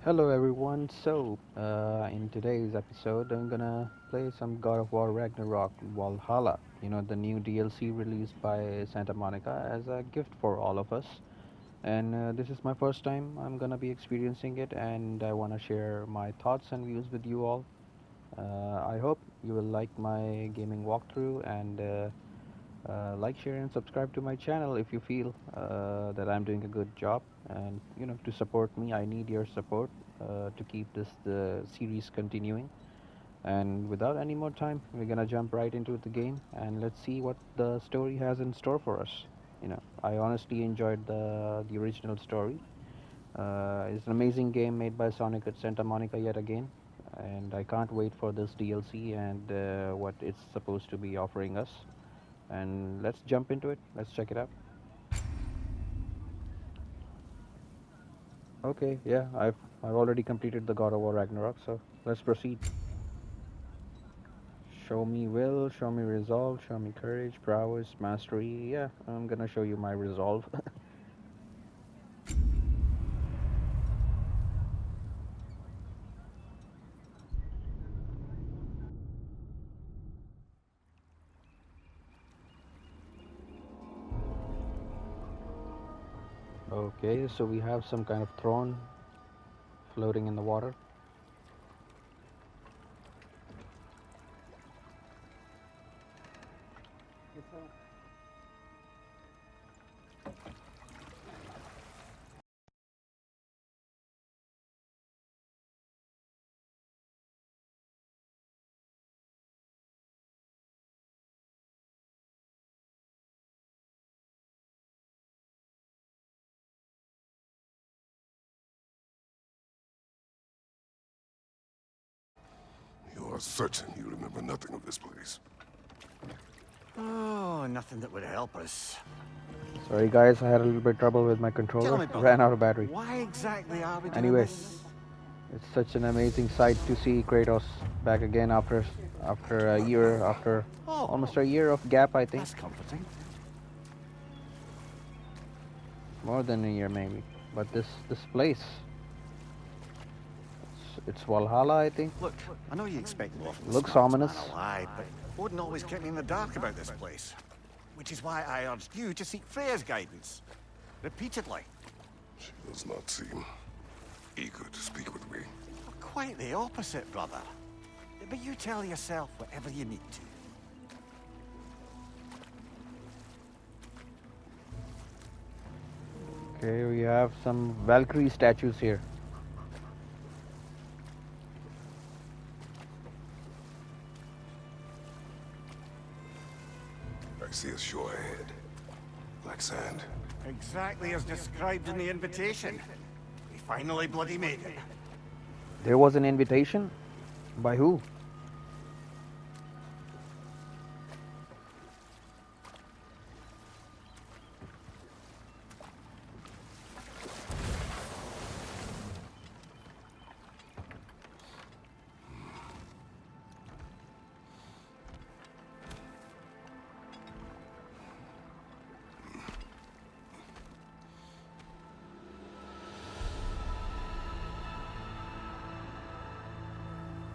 Hello everyone. In today's episode, I'm gonna play some God of War Ragnarok Valhalla. The new DLC released by Santa Monica as a gift for all of us. And this is my first time I'm gonna be experiencing it, and I wanna share my thoughts and views with you all. I hope you will like my gaming walkthrough and like, share, and subscribe to my channel if you feel that I'm doing a good job. And to support me, I need your support to keep this the series continuing. And without any more time, we're gonna jump right into the game and let's see what the story has in store for us. I honestly enjoyed the original story. It's an amazing game made by Sonic at Santa Monica yet again, and I can't wait for this DLC and what it's supposed to be offering us. And let's jump into it. Let's check it out. Okay, yeah, I've already completed the God of War Ragnarok, so let's proceed. Show me will, show me resolve, show me courage, prowess, mastery. Yeah, I'm gonna show you my resolve. Okay, so we have some kind of throne floating in the water. You are certain you remember nothing of this place? Oh, nothing that would help us. Sorry guys, I had a little bit trouble with my Tell controller. me, brother, Ran out of battery. why exactly are we doing Anyway, this? it's such an amazing sight to see Kratos back again after a year, after Oh, almost a year of gap, I think. that's comforting. More than a year maybe. But this place, it's Valhalla, I think. Look, I know you expect more from the Looks smartest ominous. man alive, but Odin always kept me in the dark about this place. Which is why I urged you to seek Freya's guidance. Repeatedly. She does not seem eager to speak with me. Well, quite the opposite, brother. But you tell yourself whatever you need to. Okay, we have some Valkyrie statues here. I see a shore ahead. Black sand. Exactly as described in the invitation. We finally bloody made it. There was an invitation? By who?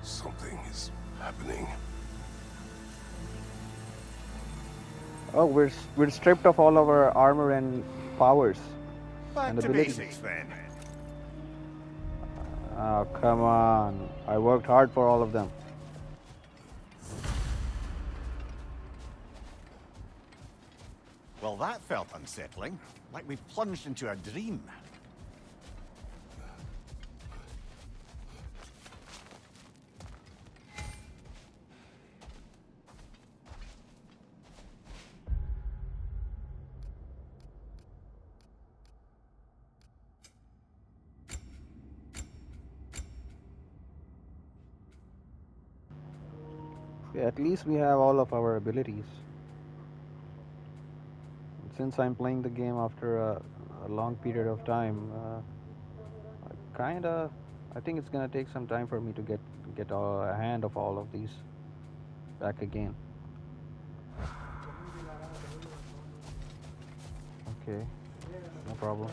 Something is happening. Oh, we're stripped of all of our armor and powers Back and to abilities. basics then. Oh, come on. I worked hard for all of them. Well, that felt unsettling. Like we plunged into a dream. Yeah, at least we have all of our abilities. Since I'm playing the game after a long period of time, I think it's gonna take some time for me to get a hand of all of these back again. Okay, no problem.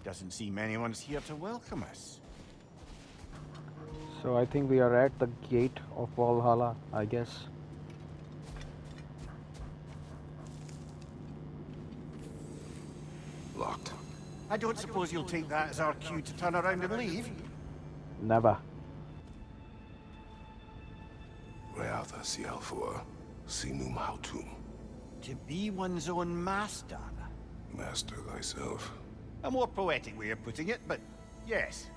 Doesn't seem anyone's here to welcome us. So I think we are at the Gate of Valhalla, I guess. Locked. I don't suppose you'll take that as our cue to turn around and leave? Never. Reatha Sialfur, Sinum Hautum. To be one's own master. Master thyself. A more poetic way of putting it, but yes.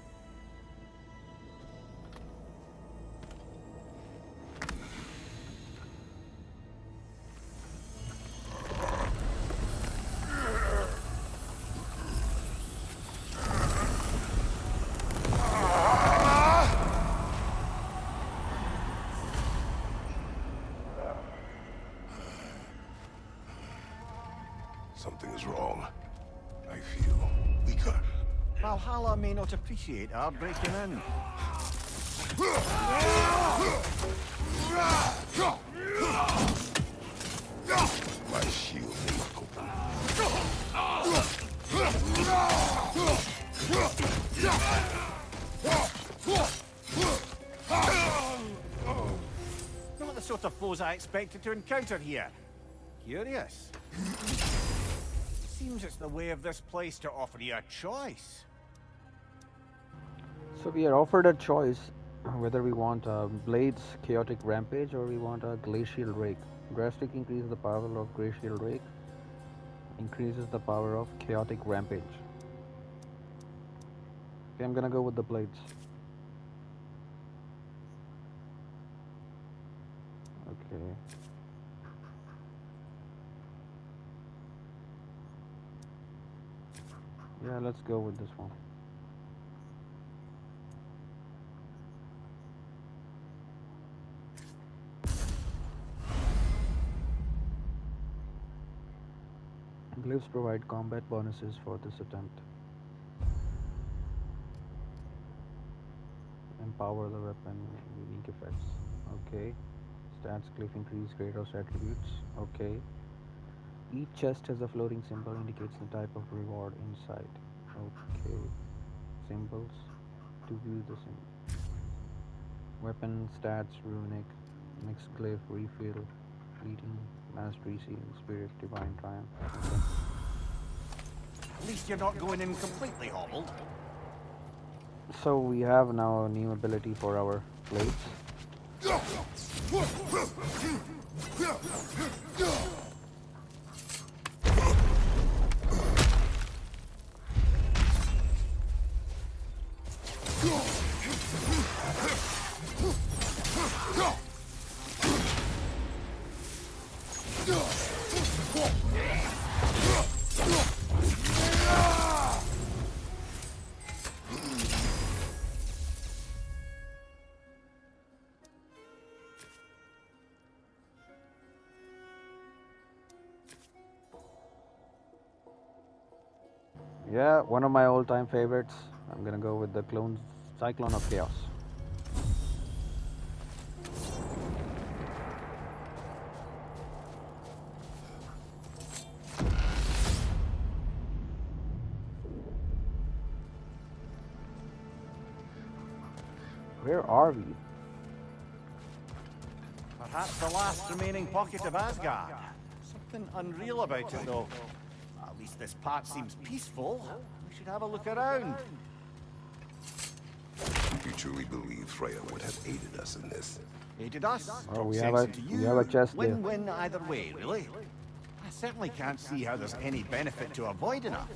Something is wrong. I feel weaker. Valhalla may not appreciate our breaking in. My shield is open. Not the sort of foes I expected to encounter here. Curious. Seems it's the way of this place to offer you a choice. So we are offered a choice whether we want a Blade's Chaotic Rampage or we want a Glacial Rake. Drastic increases the power of Glacial Rake, increases the power of Chaotic Rampage. Okay, I'm gonna go with the Blades. Okay. Yeah, let's go with this one. Glyphs provide combat bonuses for this attempt. Empower the weapon, unique effects. Okay. Stats glyph increase Kratos attributes. Okay. Each chest has a floating symbol indicates the type of reward inside. Okay. Symbols to view the symbol. Weapon stats runic, mixed glyph refill, fleeting, mastery seal, spirit, divine triumph. Okay. At least you're not going in completely hobbled. So we have now a new ability for our blades. Yeah, one of my all-time favorites. I'm gonna go with the Cyclone of Chaos. Where are we? Perhaps the last remaining pocket of Asgard. Something unreal about it, though. At least this part seems peaceful. We should have a look around. You truly believe Freya would have aided us in this? Aided us. Oh, we Talk have sense into we you. have a chest there. Win-win either way, really. I certainly can't see how there's any benefit to avoiding her.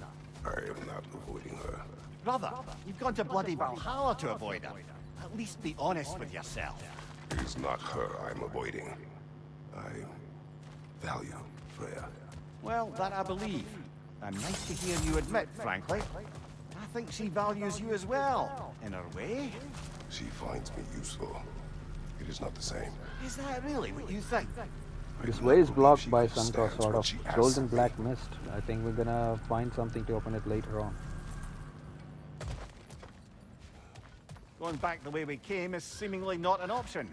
I am not avoiding her. Brother, you've gone to bloody Valhalla to avoid her. At least be honest with yourself. It is not her I'm avoiding. I value Freya. Well, that I believe. And nice to hear you admit, frankly. I think she values you as well, in her way. She finds me useful. It is not the same. Is that really what you think? This do way not is believe blocked she by some understands sort what of she asks golden of me. black mist. I think we're gonna find something to open it later on. Going back the way we came is seemingly not an option.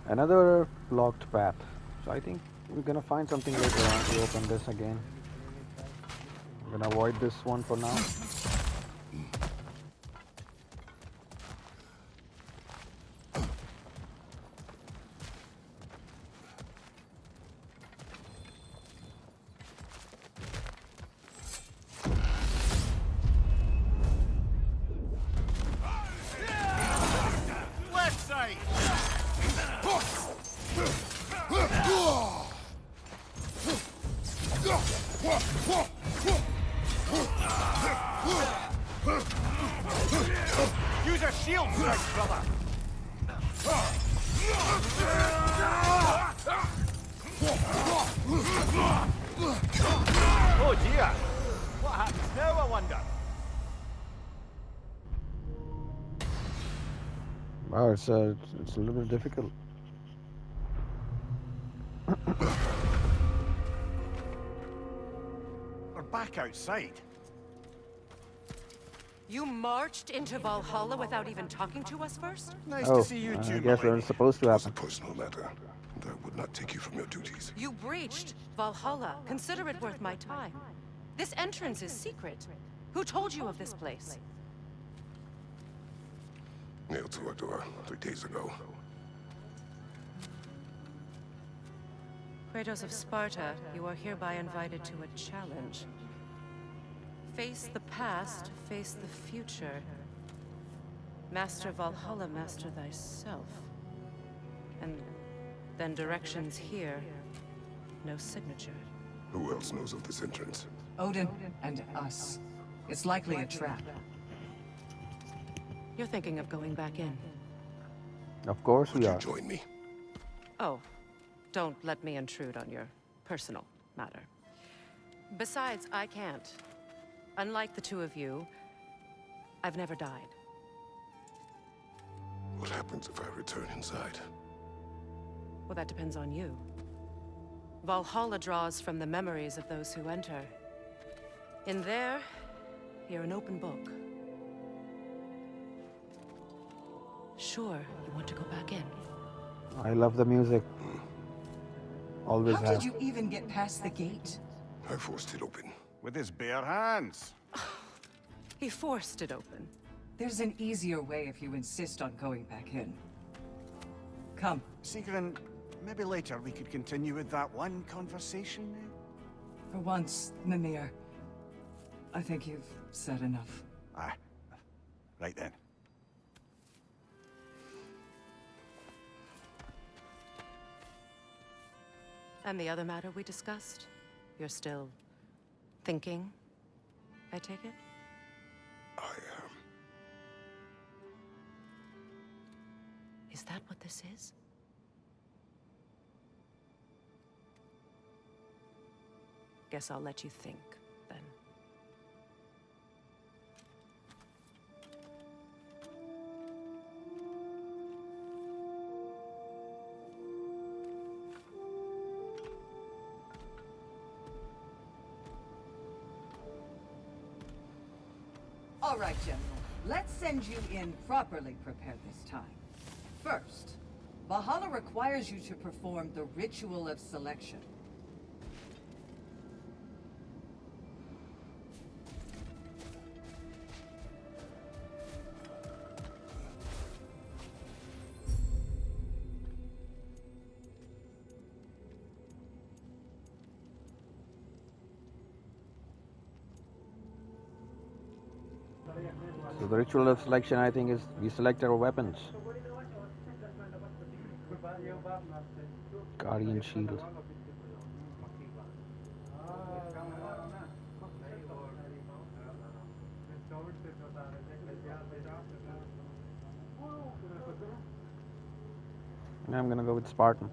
Another blocked path. So I think we're gonna find something later on to open this again. I'm gonna avoid this one for now. Left side! Use a shield strike, brother! Oh dear! What happens now, I wonder? Wow, it's a little bit difficult. We're back outside. You marched into Valhalla without even talking to us first? Nice Oh, to see you I too, guess my that's lady. supposed to It was a happen. personal matter, and I would not take you from your duties. You breached Valhalla. Consider it worth my time. This entrance is secret. Who told you of this place? Nailed to our door 3 days ago. Kratos of Sparta, you are hereby invited to a challenge. Face the past, face the future. Master Valhalla, master thyself. And then directions here, no signature. Who else knows of this entrance? Odin and us. It's likely a trap. You're thinking of going back in. Of course Would we you are. join me? Oh, don't let me intrude on your personal matter. Besides, I can't. Unlike the two of you, I've never died. What happens if I return inside? Well, that depends on you. Valhalla draws from the memories of those who enter. In there, you're an open book. Sure, you want to go back in. I love the music. Always How have. did you even get past the gate? I forced it open. With his bare hands. He forced it open. There's an easier way if you insist on going back in. Come. Sigrun, maybe later we could continue with that one conversation. For once, Mimir. I think you've said enough. Ah, right then. And the other matter we discussed? You're still thinking, I take it? I am. Is that what this is? Guess I'll let you think, then. All right, General. Let's send you in properly prepared this time. First, Valhalla requires you to perform the ritual of selection. So the ritual of selection, I think, is we select our weapons. Guardian shield. And I'm gonna go with Spartan.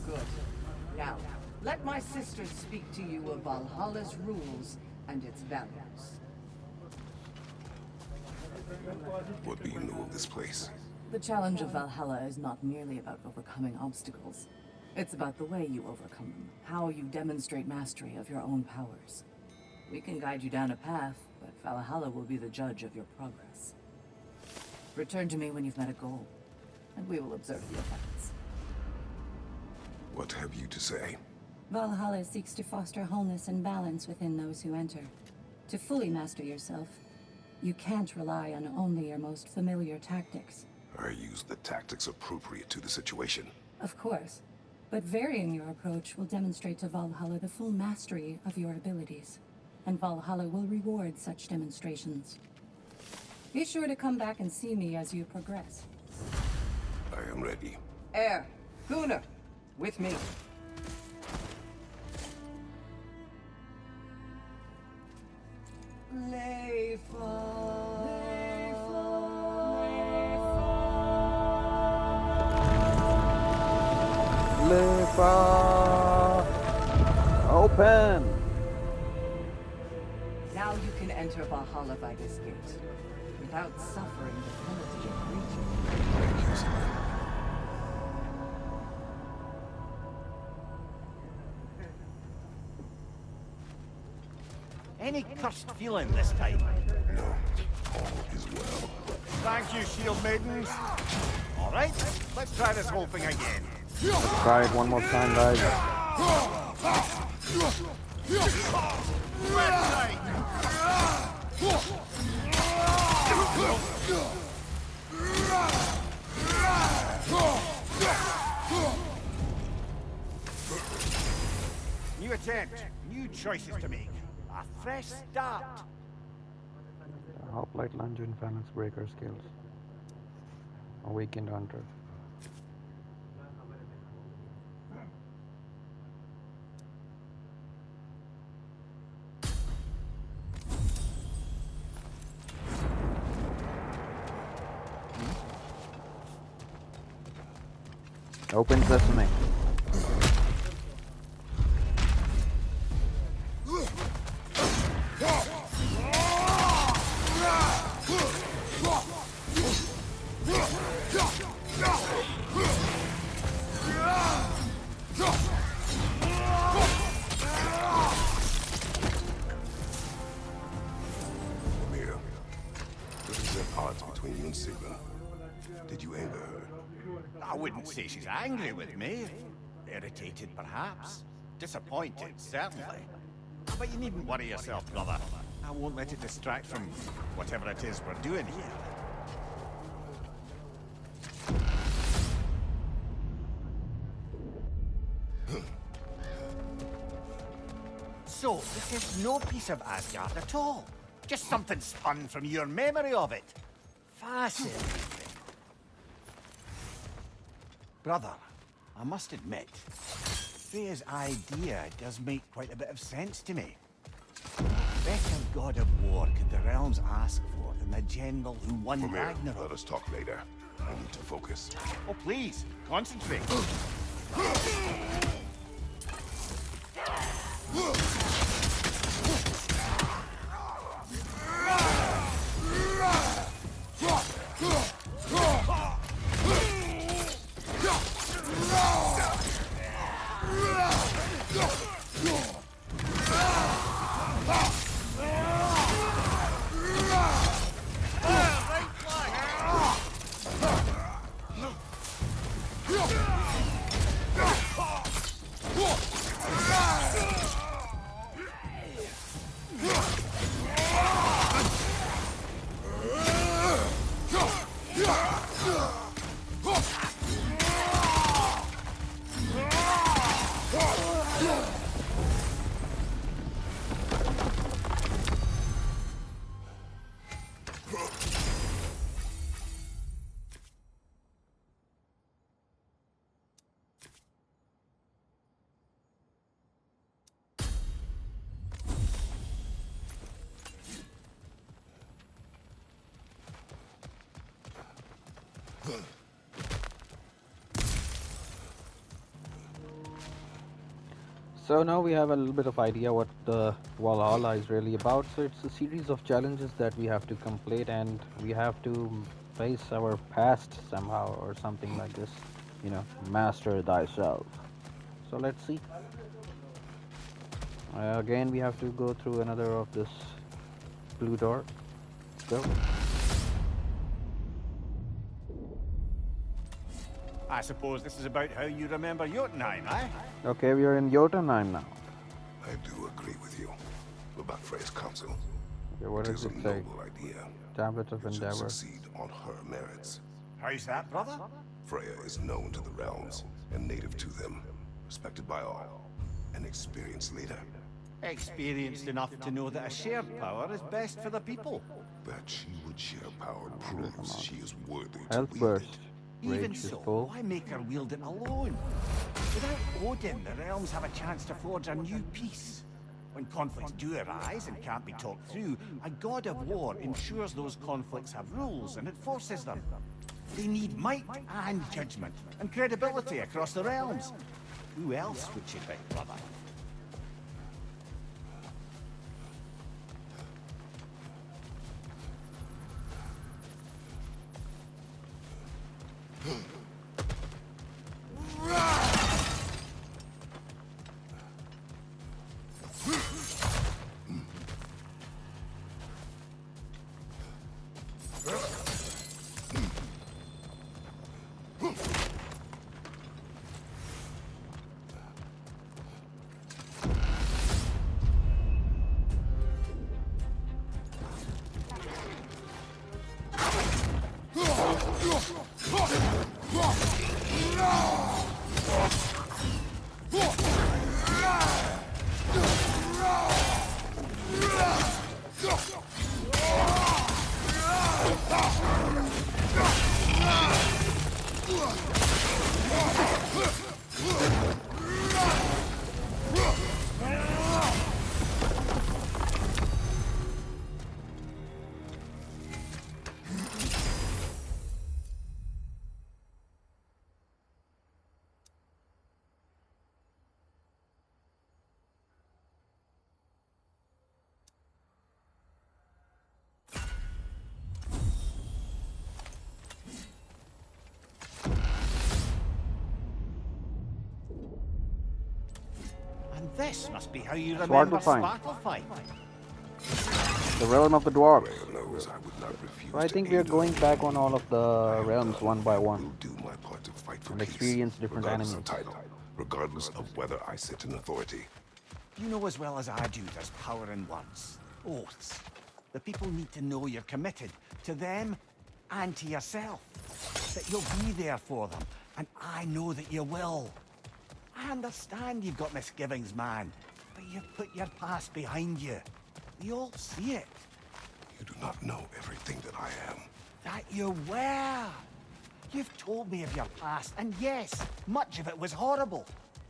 Good. Now, let my sisters speak to you of Valhalla's rules and its values. What do you know of this place? The challenge of Valhalla is not merely about overcoming obstacles. It's about the way you overcome them, how you demonstrate mastery of your own powers. We can guide you down a path, but Valhalla will be the judge of your progress. Return to me when you've met a goal, and we will observe the effects. What have you to say? Valhalla seeks to foster wholeness and balance within those who enter. To fully master yourself, you can't rely on only your most familiar tactics. I use the tactics appropriate to the situation. Of course, but varying your approach will demonstrate to Valhalla the full mastery of your abilities, and Valhalla will reward such demonstrations. Be sure to come back and see me as you progress. I am ready. Air, Rune, with me. Lefa! Open! Now you can enter Valhalla by this gate, without suffering the penalty of breaching. Thank you, Selene. Any cursed feeling this time? No, all is well. Thank you, shield maidens. All right, let's try this whole thing again. Try it one more time, guys. Red light. New attempt, new choices to make. A fresh start. Hoplite lunge and balance breaker skills. Awakened hunter. Open sesame. Mimir, what is at odds between you and Sigmund? Did you anger her? I wouldn't say she's angry with me. Irritated, perhaps. Disappointed, certainly. But you needn't worry yourself, brother. I won't let it distract from whatever it is we're doing here. So, this is no piece of Asgard at all. Just something spun from your memory of it. Fascinating. Brother, I must admit, Freya's idea does make quite a bit of sense to me. Better God of War could the realms ask for than the general who won Mimir, Ragnarok. let us talk later. I need to focus. Oh, please, concentrate. So now we have a little bit of idea what the Valhalla is really about. So it's a series of challenges that we have to complete, and we have to face our past somehow or something like this. Master thyself. So let's see. Again, we have to go through another of this blue door. Go. I suppose this is about how you remember Jotunheim, eh? Okay, we are in Jotunheim now. I do agree with you about Freya's counsel. Okay, what It does is a it say? noble idea. Tablet of It should Endeavor. succeed on her merits. How's that, brother? Freya is known to the realms and native to them, respected by all, an experienced leader. Experienced enough to know that a shared power is best for the people. That she would share power proves she is worthy to Health wield burst. it. Even Rage is so, full. why make her wield it alone? Without Odin, the realms have a chance to forge a new peace. When conflicts do arise and can't be talked through, a god of war ensures those conflicts have rules and enforces them. They need might and judgment and credibility across the realms. Who else would she pick, brother? And this must be how you remember Svartalfheim. Svartalfheim. The realm of the dwarves. Freya knows I would not refuse So I to think we are aid her. going back on all of I the am realms done. one by I one. will do my part to fight for And peace, experience different regardless enemies. of title, regardless of whether I sit in authority. You know as well as I do there's power in words. Oaths. The people need to know you're committed to them and to yourself. That you'll be there for them. And I know that you will. I understand you've got misgivings, man. But you've put your past behind you. We all see it. You do not know everything that I am. That you were. You've told me of your past, and yes, much of it was horrible.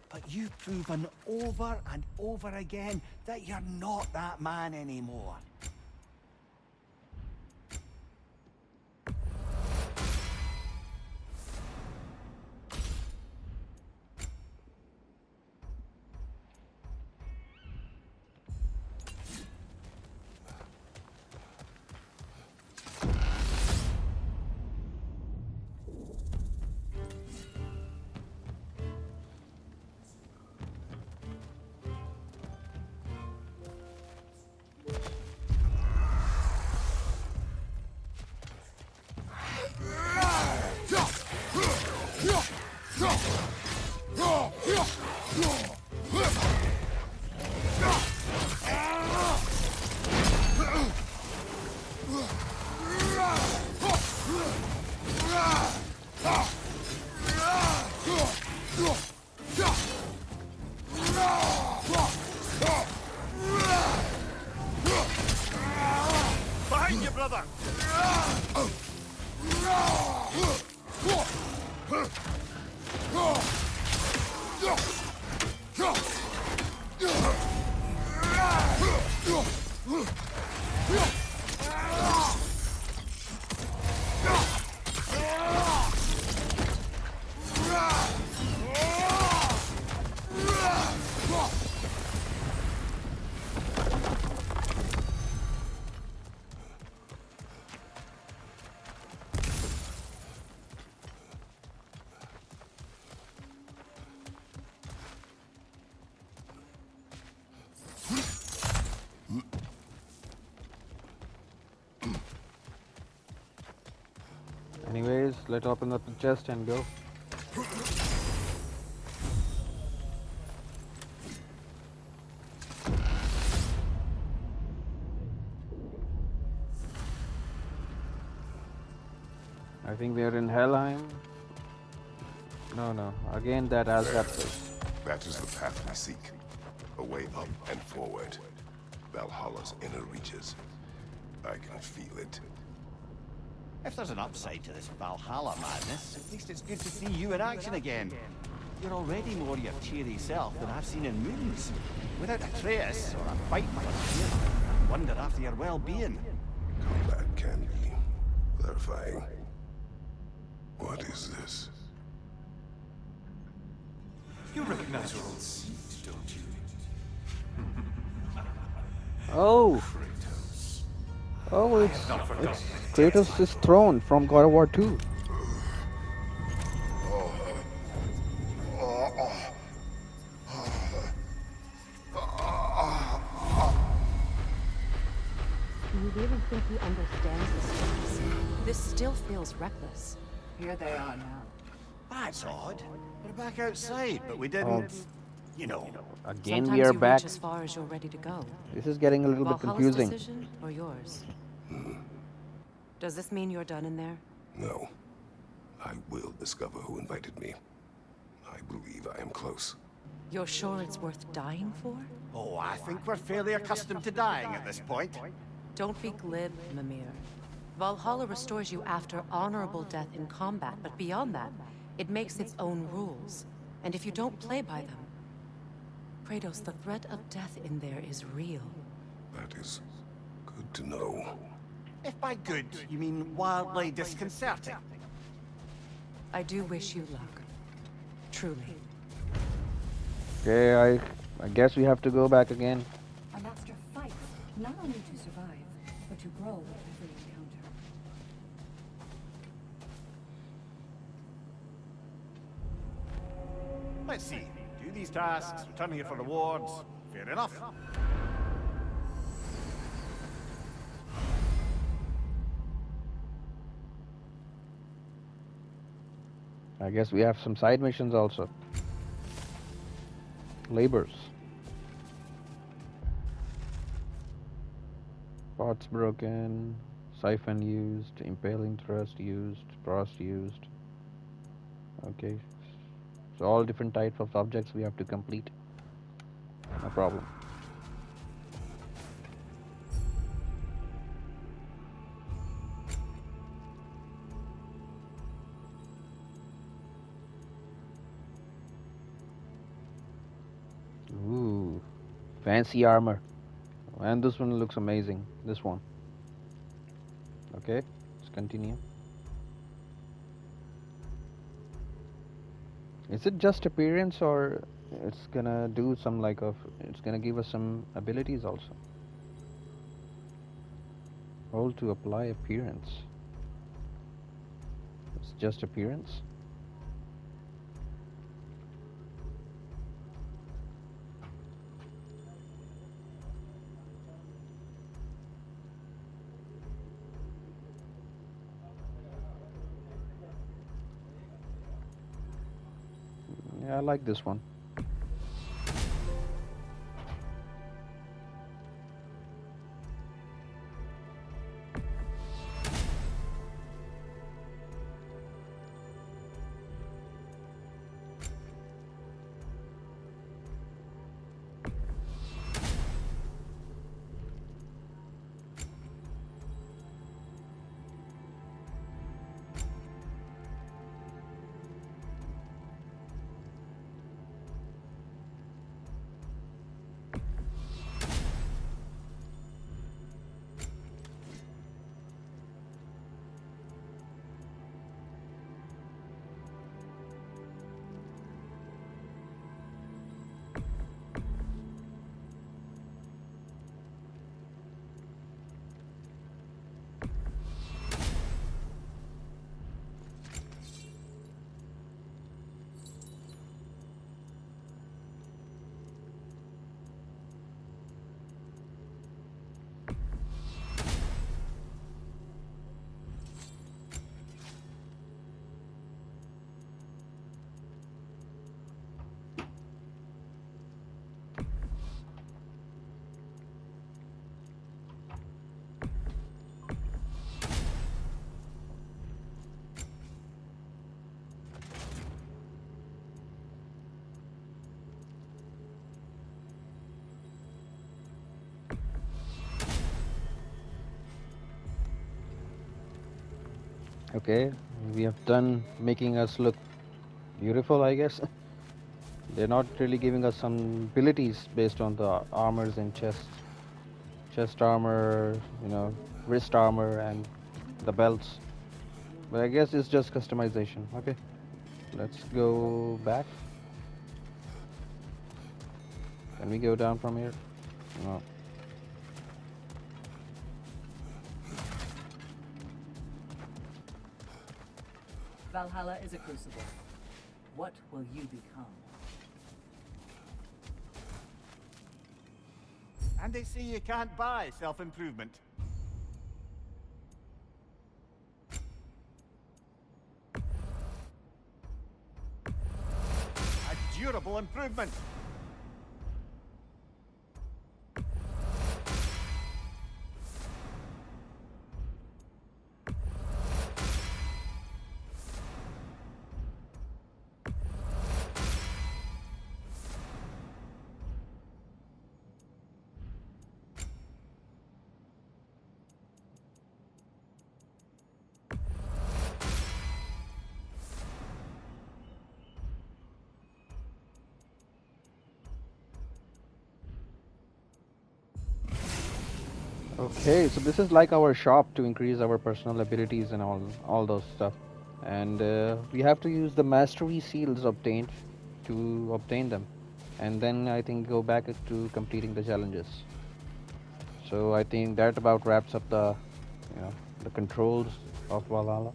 But you've proven over and over again that you're not that man anymore. Behind you, brother! Anyways, let's open up the chest and go. I think we are in Helheim. No. Again, that Asgard place. That is the path we seek. A way up and forward. Valhalla's inner reaches. I can feel it. If there's an upside to this Valhalla madness, at least it's good to see you in action again. You're already more your cheery self than I've seen in moons. Without Atreus or a fight for you, I wonder after your well-being. Combat can be clarifying. What is this? You recognize your old seat, don't you? Oh, Kratos. oh, I it's have not forgotten Kratos' throne from God of War 2. Do you really think he understands this place? This still feels reckless. Here they are now. That's odd. We're back outside, but we didn't... You know. Again, Sometimes we are you back. reach as far as you're ready to go. This is getting a little bit Valhalla's confusing. decision or yours? Does this mean you're done in there? No. I will discover who invited me. I believe I am close. You're sure it's worth dying for? Oh, I think we're fairly accustomed to dying at this point. Don't be glib, Mimir. Valhalla restores you after honorable death in combat, but beyond that, it makes its own rules. And if you don't play by them... Kratos, the threat of death in there is real. That is good to know. If by good, you mean wildly disconcerting. I do wish you luck. Truly. Okay, I guess we have to go back again. A master fights, not only to survive, but to grow with every encounter. Let's see. Do these tasks, return here for rewards. Fair enough. I guess we have some side missions also. Labors. Parts broken, siphon used, impaling thrust used, frost used. Okay. So all different types of objects we have to complete. No problem. Ooh, fancy armor. And this one looks amazing. This one. Okay, let's continue. Is it just appearance, or it's gonna do some it's gonna give us some abilities also? Hold to apply appearance. It's just appearance. Yeah, I like this one. Okay, we have done making us look beautiful, I guess. They're not really giving us some abilities based on the armors and chest armor, wrist armor and the belts. But I guess it's just customization. Okay, let's go back. Can we go down from here? No. Valhalla is a crucible. What will you become? And they say you can't buy self-improvement. A durable improvement. Okay, so this is like our shop to increase our personal abilities and all those stuff, and we have to use the mastery seals obtained to obtain them, and then I think go back to completing the challenges. So I think that about wraps up the controls of Valhalla.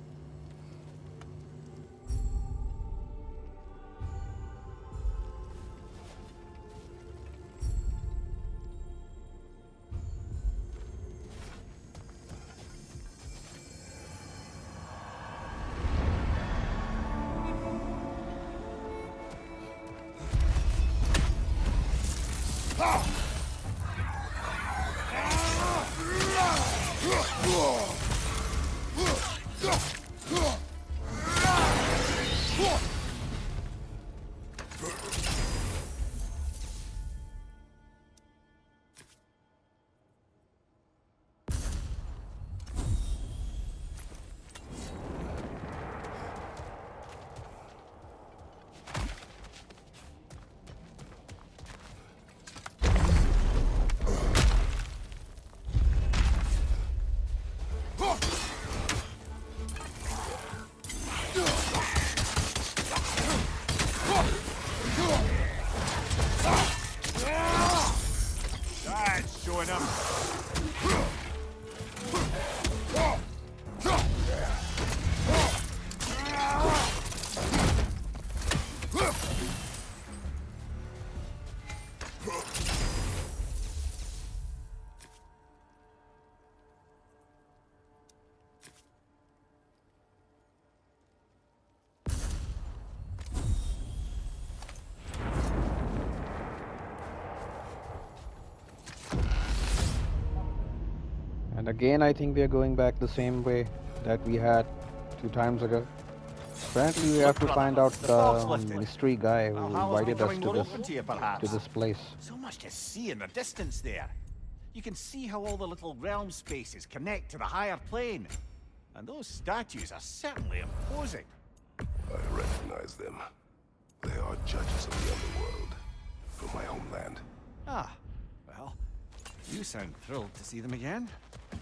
That's showing up. And again, I think we are going back the same way that we had 2 times ago. Apparently, we have to find out the mystery guy who invited us to this place. So much to see in the distance there. You can see how all the little realm spaces connect to the higher plane. And those statues are certainly imposing. I recognize them. They are judges of the underworld from my homeland. Ah, well, you sound thrilled to see them again.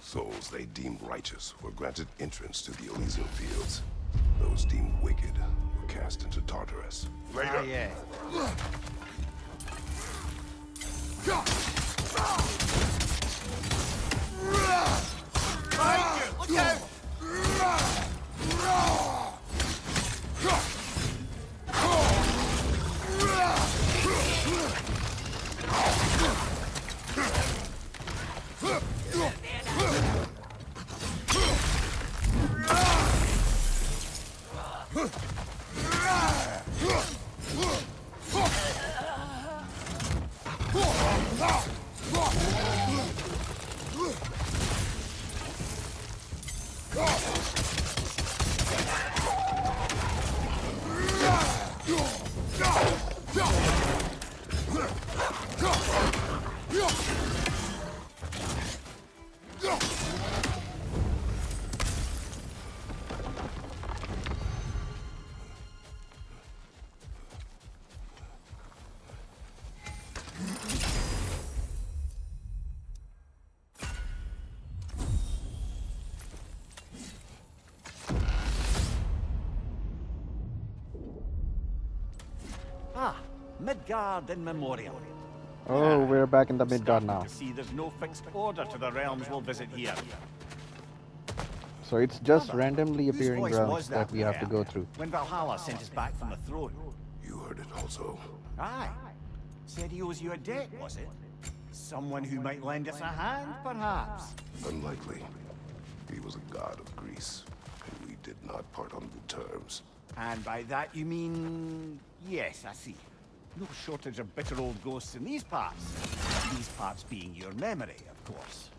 Souls they deemed righteous were granted entrance to the Elysian fields. Those deemed wicked were cast into Tartarus. Later. Ah, yeah. Look out! Ah, Midgard in memoriam. Oh, we're back in the Midgard Starting now. to see there's no fixed order to the realms we'll visit here. So it's just Brother, randomly whose appearing voice realms was that we have to we go heard through. when Valhalla sent us back from the throne? You heard it also. Aye. Said he owes you a debt, was it? Someone who might lend us a hand, perhaps? Unlikely. He was a god of Greece, and we did not part on good terms. And by that you mean... Yes, I see. No shortage of bitter old ghosts in these parts. These parts being your memory, of course.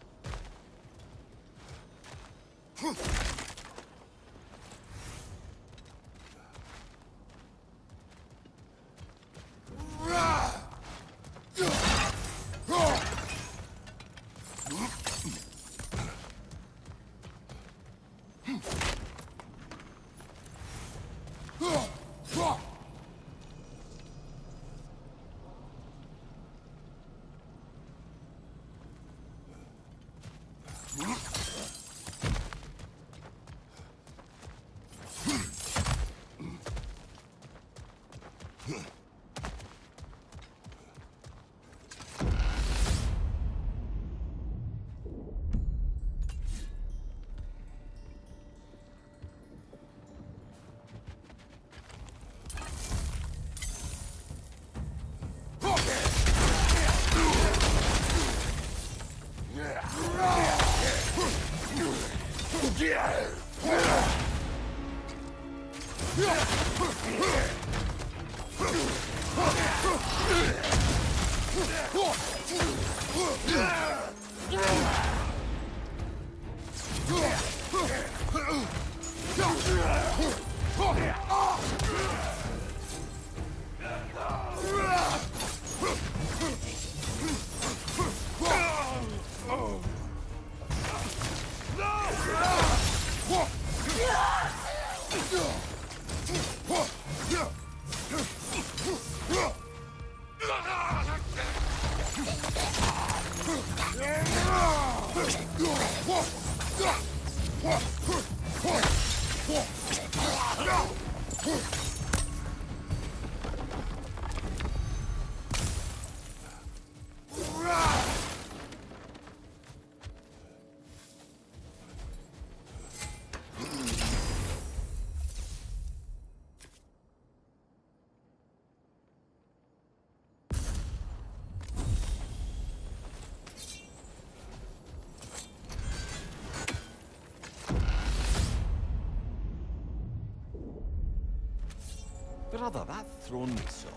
Brother, that throne we saw,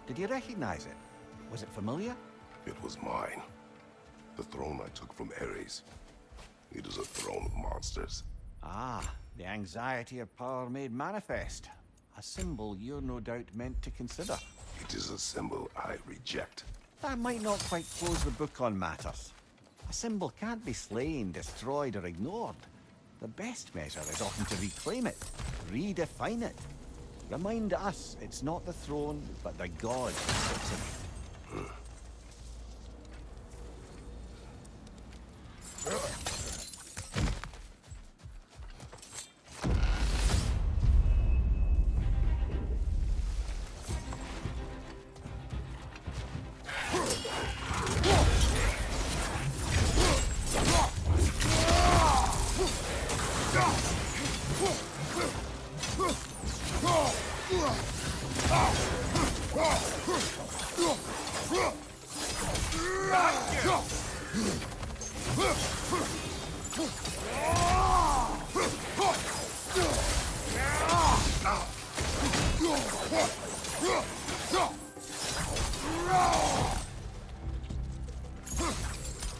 did you recognize it? Was it familiar? It was mine. The throne I took from Ares. It is a throne of monsters. Ah, the anxiety of power made manifest. A symbol you're no doubt meant to consider. It is a symbol I reject. That might not quite close the book on matters. A symbol can't be slain, destroyed, or ignored. The best measure is often to reclaim it, redefine it. Remind us it's not the throne, but the god who sits in it.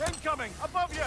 Incoming! Above you!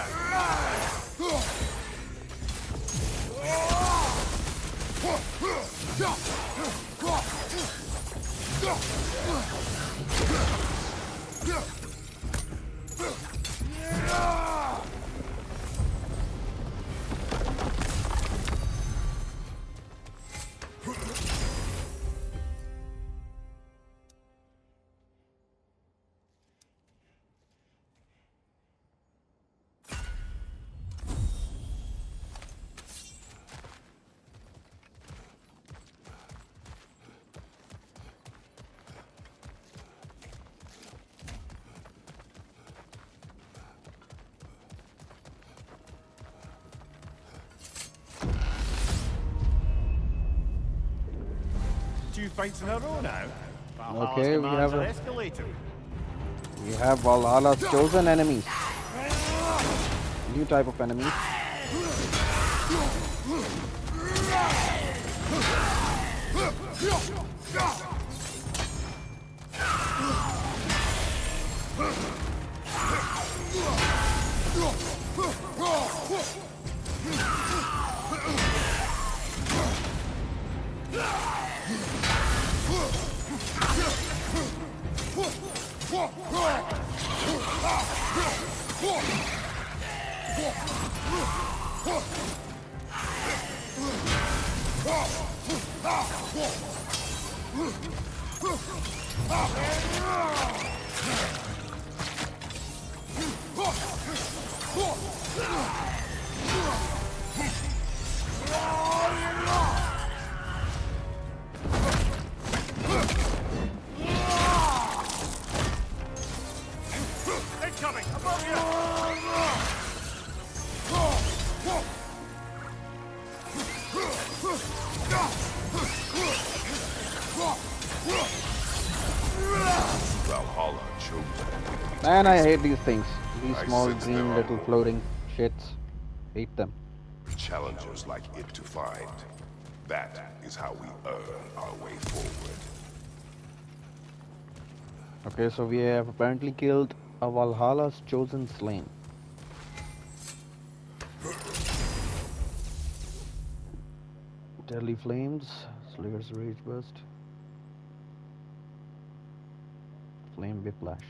2 fights in a row now. Okay, we have Valhalla's escalated. we have Valhalla's chosen enemies. New type of enemies. Incoming! Above you! Valhalla chosen. Man, I hate these things. These I small sense green there are little more. floating shits. Hate them. Challengers like it to find. That is how we earn our way forward. Okay, so we have apparently killed a Valhalla's chosen slain. Deadly flames, Slayer's rage burst, flame whiplash.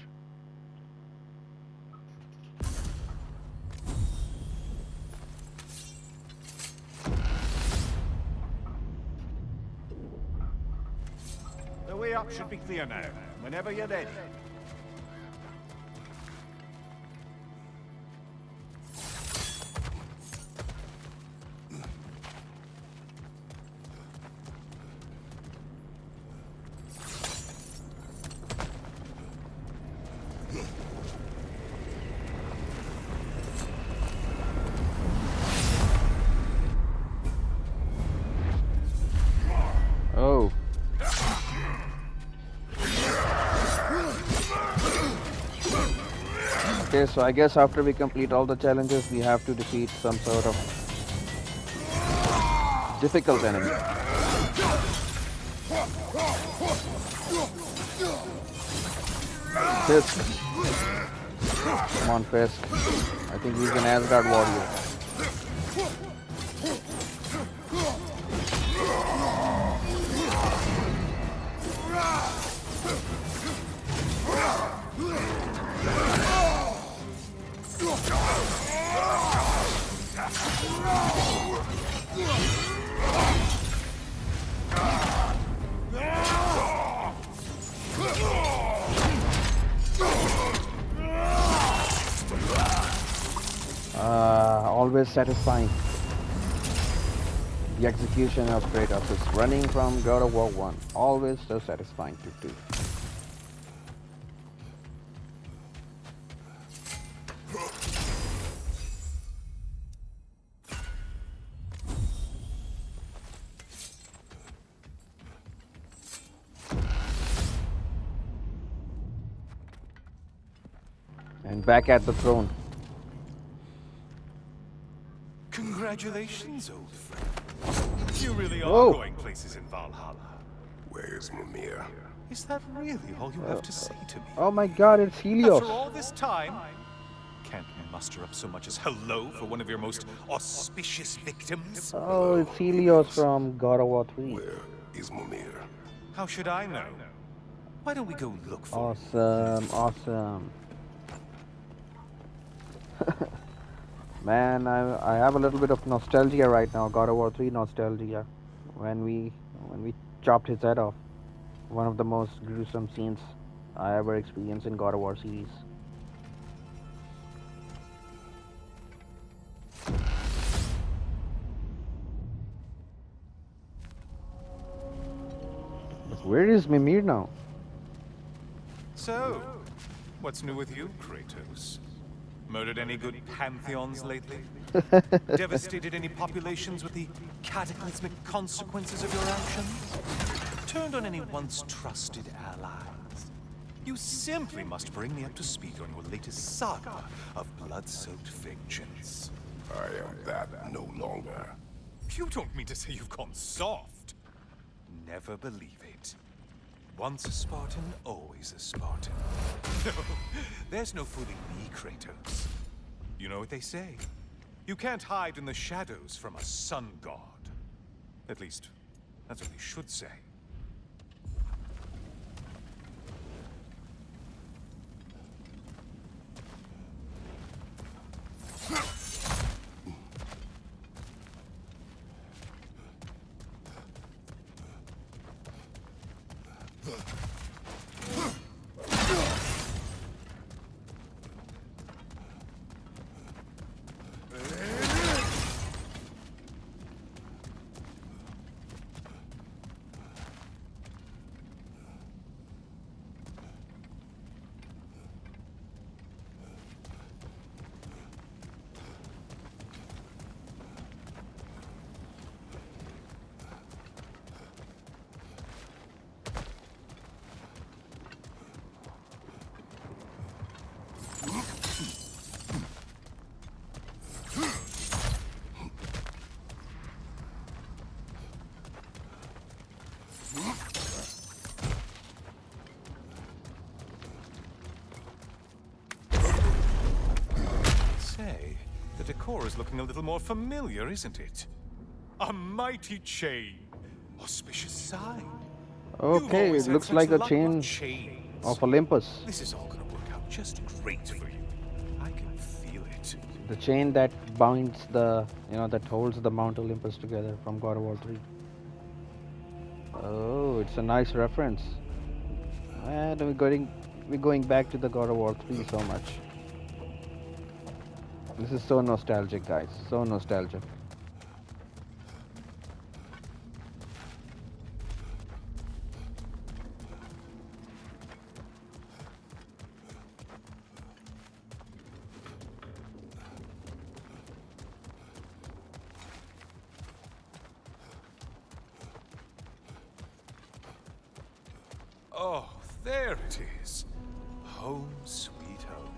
The way up should be clear now. Whenever you're ready. Oh. Okay, so I guess after we complete all the challenges, we have to defeat some sort of difficult enemy. Fisk. Come on, Fisk. I think he's an Asgard warrior. Always satisfying. The execution of Kratos is running from God of War 1. Always so satisfying to do. And back at the throne. Congratulations, old friend. You really are Whoa. going places in Valhalla. Where's Mimir? Is that really all you have to say to me? Oh my god, it's Helios. After all this time, can't muster up so much as hello for one of your most auspicious victims? Oh, it's Helios from God of War 3. Where is Mimir? How should I know? Why don't we go look for him? Awesome, awesome. Man, I have a little bit of nostalgia right now. God of War 3 nostalgia. When we chopped his head off. One of the most gruesome scenes I ever experienced in God of War series. But where is Mimir now? So, what's new with you, Kratos? Murdered any good pantheons lately? Devastated any populations with the cataclysmic consequences of your actions? turned on any once trusted allies. You simply must bring me up to speed on your latest saga of blood-soaked vengeance. I am that no longer. You don't mean to say you've gone soft? Never believe it. Once a Spartan, always a Spartan. No, there's no fooling me, Kratos. You know what they say? You can't hide in the shadows from a sun god. At least, that's what they should say. Say, the decor is looking a little more familiar, isn't it? A mighty chain. Auspicious sign. You've Okay, always it had looks such like a luck chain with chains. of Olympus. This is all gonna work out just great for you. I can feel it. The chain that binds the, that holds the Mount Olympus together from God of War 3. Oh, it's a nice reference. And we're going back to the God of War 3 so much. This is so nostalgic, guys. So nostalgic. Oh, there it is. Home sweet home.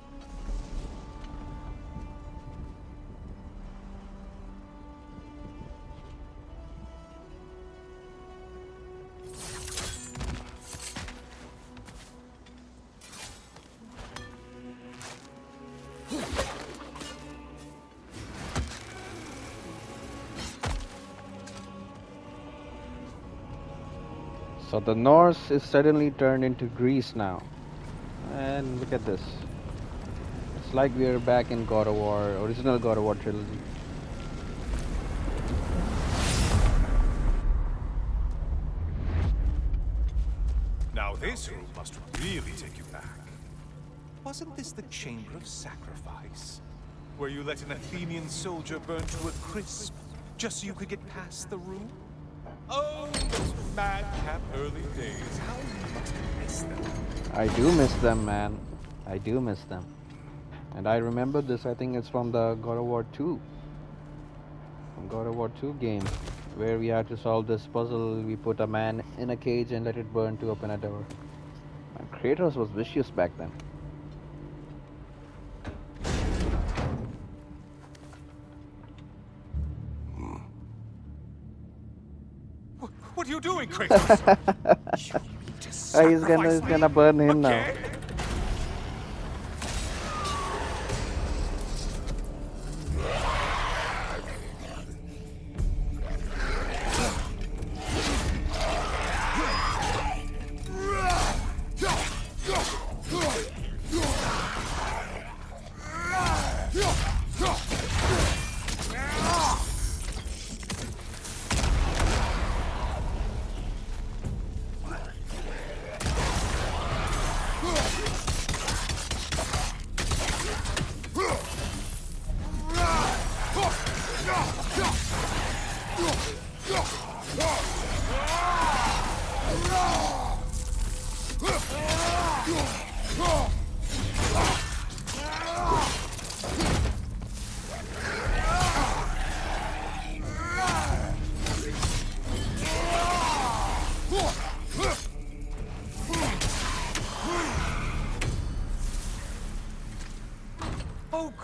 So the Norse is suddenly turned into Greece now. And look at this. It's like we're back in God of War, original God of War trilogy. Now this room must really take you back. Wasn't this the Chamber of Sacrifice? Where you let an Athenian soldier burn to a crisp, just so you could get past the room? Oh, those madcap early days. How you must miss them. I do miss them, man. I do miss them. And I remember this, I think it's from the God of War 2. From God of War 2 game. Where we had to solve this puzzle. We put a man in a cage and let it burn to open a door. And Kratos was vicious back then. What are you doing, Kratos? You need to He's gonna burn him now. okay?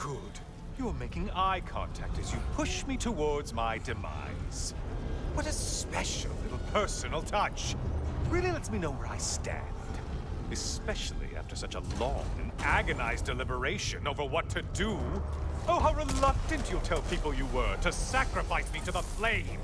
Good. You're making eye contact as you push me towards my demise. What a special little personal touch. Really lets me know where I stand. Especially after such a long and agonized deliberation over what to do. Oh, how reluctant you'll tell people you were to sacrifice me to the flame.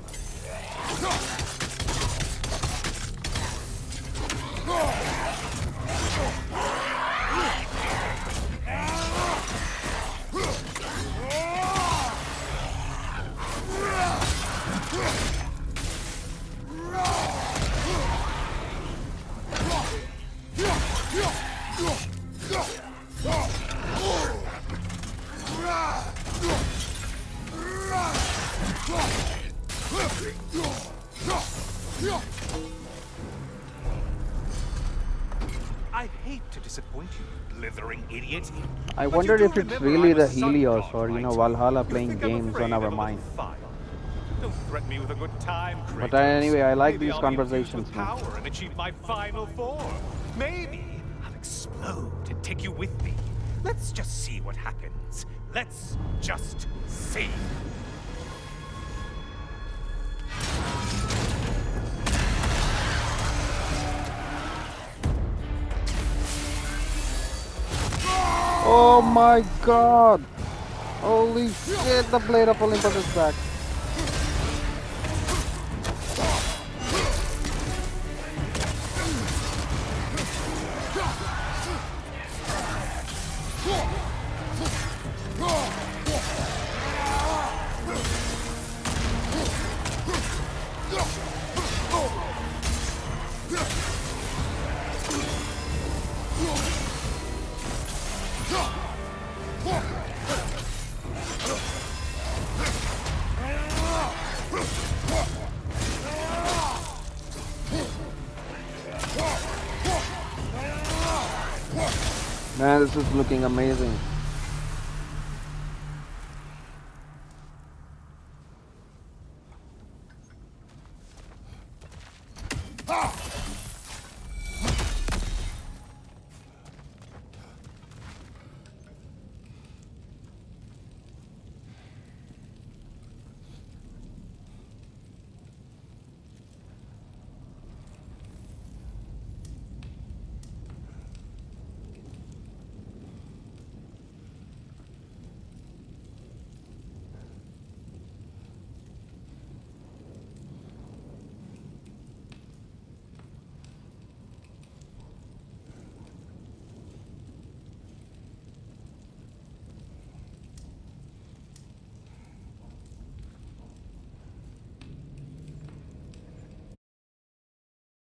I hate to disappoint you, blithering idiot. I But wondered you if do it's remember really I'm the a sun Helios god, or, right? Valhalla You playing think I'm games on afraid our of a mind. little fire? Don't threaten me with a good time, Kratos. But anyway, I like Maybe these I'll be infused conversations, with man. power and achieve my final form. Maybe I'll explode and take you with me. Let's just see what happens. Let's just see. Oh my god! Holy shit, the blade of Olympus is back. Man, this is looking amazing.